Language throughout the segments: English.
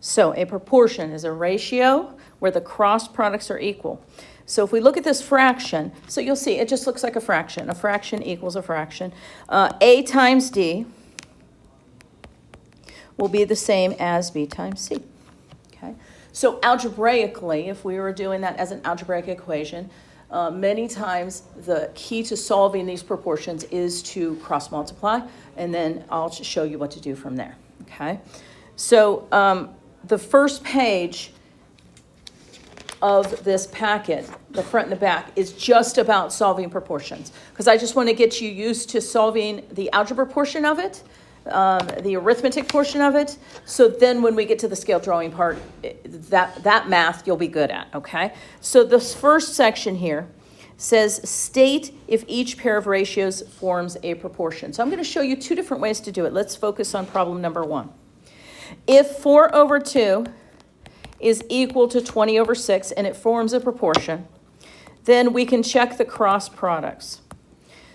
So a proportion is a ratio where the cross products are equal. So if we look at this fraction, so you'll see it just looks like a fraction. A fraction equals a fraction. A times D will be the same as B times C. Okay. So algebraically, if we were doing that as an algebraic equation, many times the key to solving these proportions is to cross multiply, and then I'll show you what to do from there. Okay. So the first page of this packet, the front and the back, is just about solving proportions, because I just want to get you used to solving the algebra portion of it, the arithmetic portion of it, so then when we get to the scale drawing part, that math you'll be good at, okay? So this first section here says state if each pair of ratios forms a proportion. So I'm going to show you two different ways to do it. Let's focus on problem number 1. If 4 over 2 is equal to 20 over 6 and it forms a proportion, then we can check the cross products.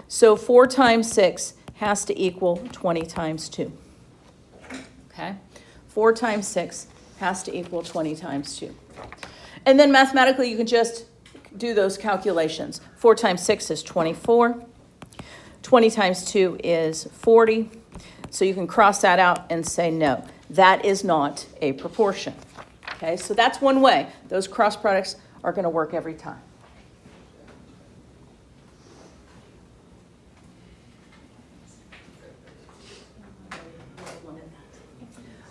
So 4 times 6 has to equal 20 times 2. Okay? 4 times 6 has to equal 20 times 2. And then mathematically you can just do those calculations. 4 times 6 is 24. 20 times 2 is 40. So you can cross that out and say no. That is not a proportion. Okay, so that's one way. Those cross products are going to work every time.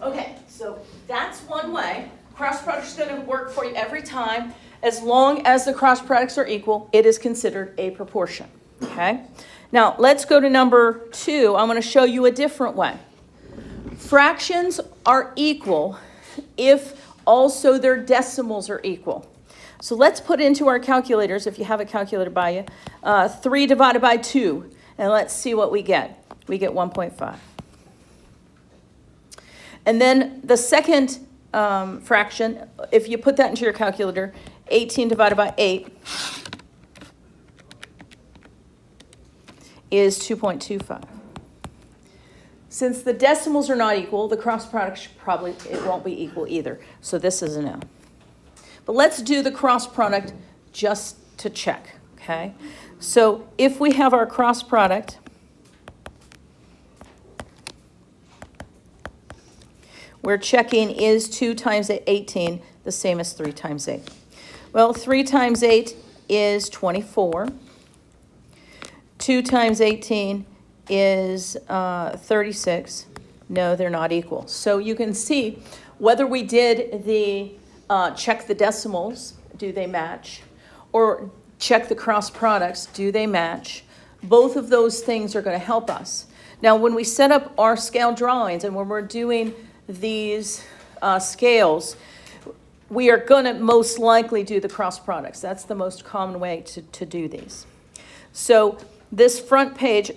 Okay, so that's one way. Cross product is going to work for you every time. As long as the cross products are equal, it is considered a proportion. Okay, now let's go to number 2. I'm going to show you a different way. Fractions are equal if also their decimals are equal. So let's put into our calculators, if you have a calculator by you, 3 divided by 2, and let's see what we get. We get 1.5. And then the second fraction, if you put that into your calculator, 18 divided by 8 is 2.25. Since the decimals are not equal, the cross product it won't be equal either. So this is a no. But let's do the cross product just to check, okay? So if we have our cross product, we're checking is 2 times 18 the same as 3 times 8. Well, 3 times 8 is 24. 2 times 18 is 36. No, they're not equal. So you can see whether we did the check the decimals, do they match, or check the cross products, do they match. Both of those things are going to help us. Now, when we set up our scale drawings and when we're doing these scales, we are going to most likely do the cross products. That's the most common way to do these. So this front page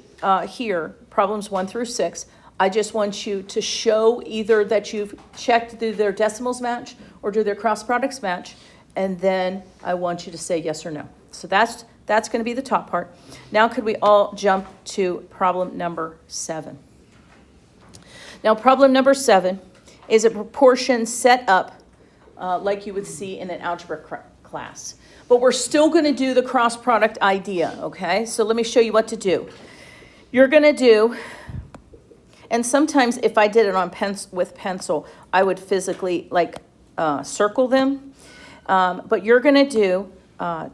here, problems 1 through 6, I just want you to show either that you've checked do their decimals match or do their cross products match, and then I want you to say yes or no. So that's going to be the top part. Now could we all jump to problem number 7? Now problem number 7 is a proportion set up like you would see in an algebra class. But we're still going to do the cross product idea, okay? So let me show you what to do. You're going to do, and sometimes if I did it on with pencil, I would physically circle them. But you're going to do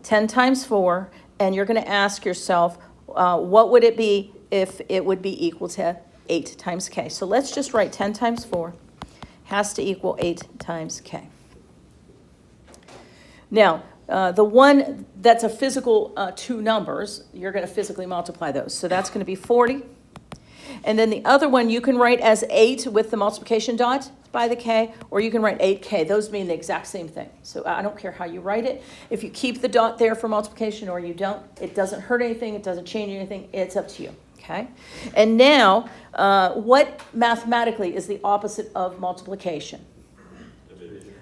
10 times 4, and you're going to ask yourself, what would it be if it would be equal to 8 times k? So let's just write 10 times 4 has to equal 8 times k. Now, the one that's a physical 2 numbers, you're going to physically multiply those. So that's going to be 40. And then the other one you can write as 8 with the multiplication dot by the k, or you can write 8k. Those mean the exact same thing. So I don't care how you write it. If you keep the dot there for multiplication or you don't, it doesn't hurt anything. It doesn't change anything. It's up to you. Okay? And now, what mathematically is the opposite of multiplication?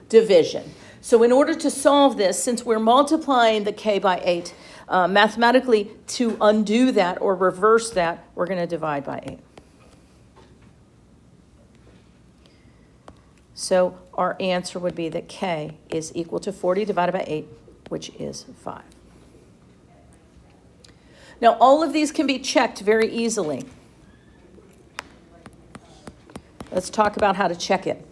Division. So in order to solve this, since we're multiplying the k by 8, mathematically, to undo that or reverse that, we're going to divide by 8. So our answer would be that k is equal to 40 divided by 8, which is 5. Now, all of these can be checked very easily. Let's talk about how to check it.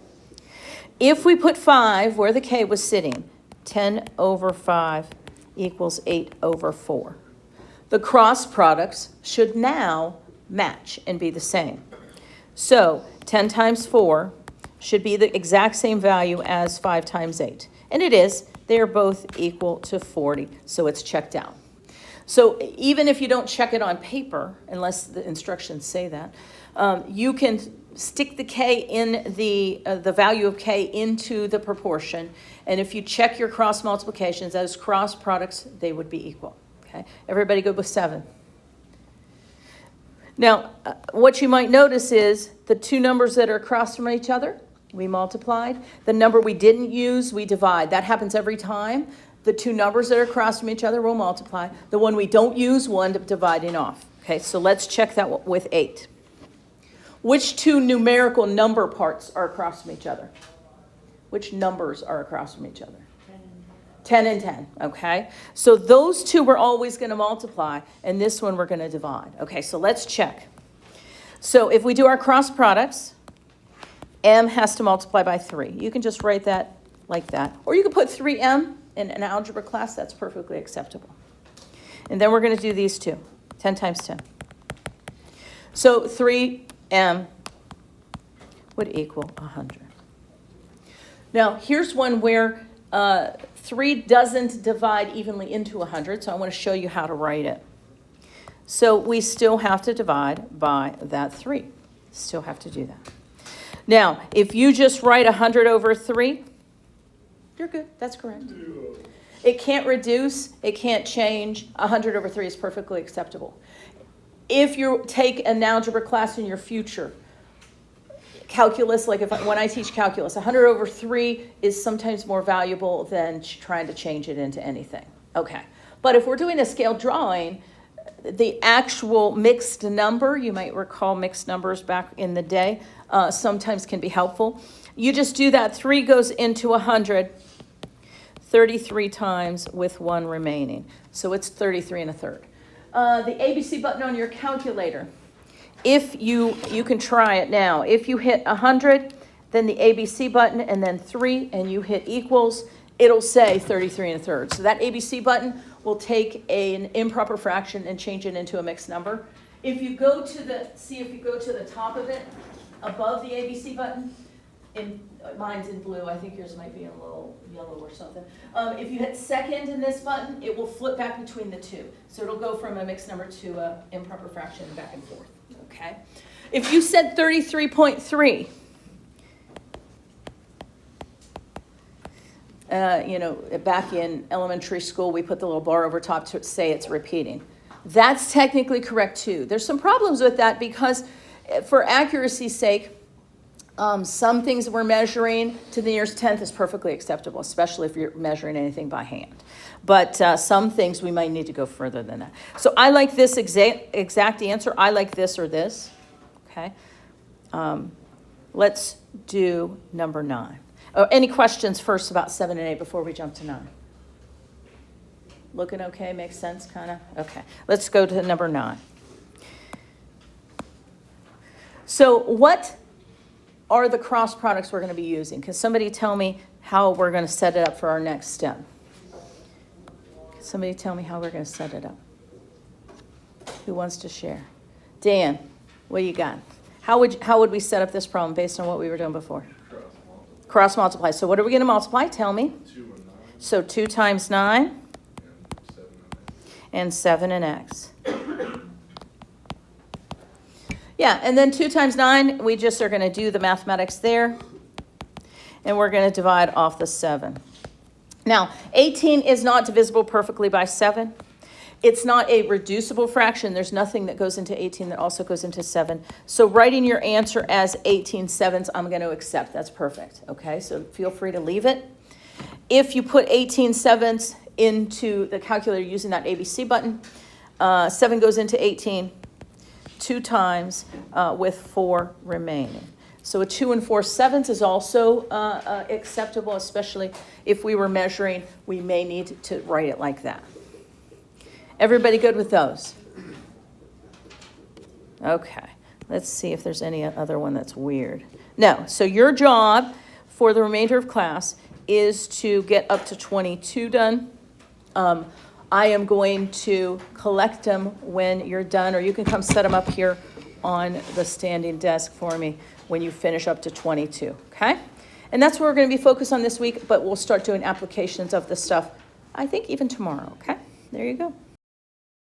If we put 5 where the k was sitting, 10 over 5 equals 8 over 4. The cross products should now match and be the same. So 10 times 4 should be the exact same value as 5 times 8. And it is. They are both equal to 40, so it's checked out. So even if you don't check it on paper, unless the instructions say that, you can stick the k in the value of k into the proportion, and if you check your cross multiplications, those cross products, they would be equal. Okay, everybody good with 7? Now, what you might notice is the two numbers that are across from each other, we multiplied. The number we didn't use, we divide. That happens every time. The two numbers that are across from each other will multiply. The one we don't use will end up dividing off. Okay, so let's check that with 8. Which two numerical number parts are across from each other? Which numbers are across from each other? 10 and 10, okay? So those two we're always going to multiply, and this one we're going to divide. Okay, so let's check. So if we do our cross products, m has to multiply by 3. You can just write that like that. Or you can put 3m in an algebra class. That's perfectly acceptable. And then we're going to do these two, 10 times 10. So 3m would equal 100. Now, here's one where 3 doesn't divide evenly into 100, so I want to show you how to write it. So we still have to divide by that 3. Still have to do that. Now, if you just write 100 over 3, you're good. That's correct. It can't reduce. It can't change. 100 over 3 is perfectly acceptable. If you take an algebra class in your future, calculus, like when I teach calculus, 100 over 3 is sometimes more valuable than trying to change it into anything. Okay. But if we're doing a scale drawing, the actual mixed number, you might recall mixed numbers back in the day, sometimes can be helpful. You just do that. 3 goes into 100 33 times with 1 remaining. So it's 33 1/3. The ABC button on your calculator. If you can try it now. If you hit 100, then the ABC button, and then 3, and you hit equals, it'll say 33 1/3. So that ABC button will take an improper fraction and change it into a mixed number. If you go to the top of it, above the ABC button, mine's in blue, I think yours might be a little yellow or something. If you hit second in this button, it will flip back between the two. So it'll go from a mixed number to an improper fraction back and forth. Okay. If you said 33.3, back in elementary school, we put the little bar over top to say it's repeating. That's technically correct too. There's some problems with that because for accuracy's sake, some things we're measuring to the nearest tenth is perfectly acceptable, especially if you're measuring anything by hand. But some things we might need to go further than that. So I like this exact answer. I like this or this. Okay. Let's do number 9. Any questions first about 7 and 8 before we jump to 9? Looking okay? Makes sense, kind of? Okay. Let's go to number 9. So what are the cross products we're going to be using? Can somebody tell me how we're going to set it up for our next step? Can somebody tell me how we're going to set it up? Who wants to share? Dan, what you got? How would we set up this problem based on what we were doing before? Cross multiply. So what are we going to multiply? Tell me. 2 and 9. So 2 times 9 and 7 and x. Yeah, and then 2 times 9, we just are going to do the mathematics there. And we're going to divide off the 7. Now, 18 is not divisible perfectly by 7. It's not a reducible fraction. There's nothing that goes into 18 that also goes into 7. So writing your answer as 18/7, I'm going to accept. That's perfect. Okay, so feel free to leave it. If you put 18/7 into the calculator using that ABC button, 7 goes into 18 2 times with 4 remaining. So a 2 4/7 is also acceptable, especially if we were measuring, we may need to write it like that. Everybody good with those? Okay, let's see if there's any other one that's weird. No, so your job for the remainder of class is to get up to 22 done. I am going to collect them when you're done, or you can come set them up here on the standing desk for me when you finish up to 22, okay? And that's what we're going to be focused on this week, but we'll start doing applications of this stuff, I think even tomorrow, okay? There you go.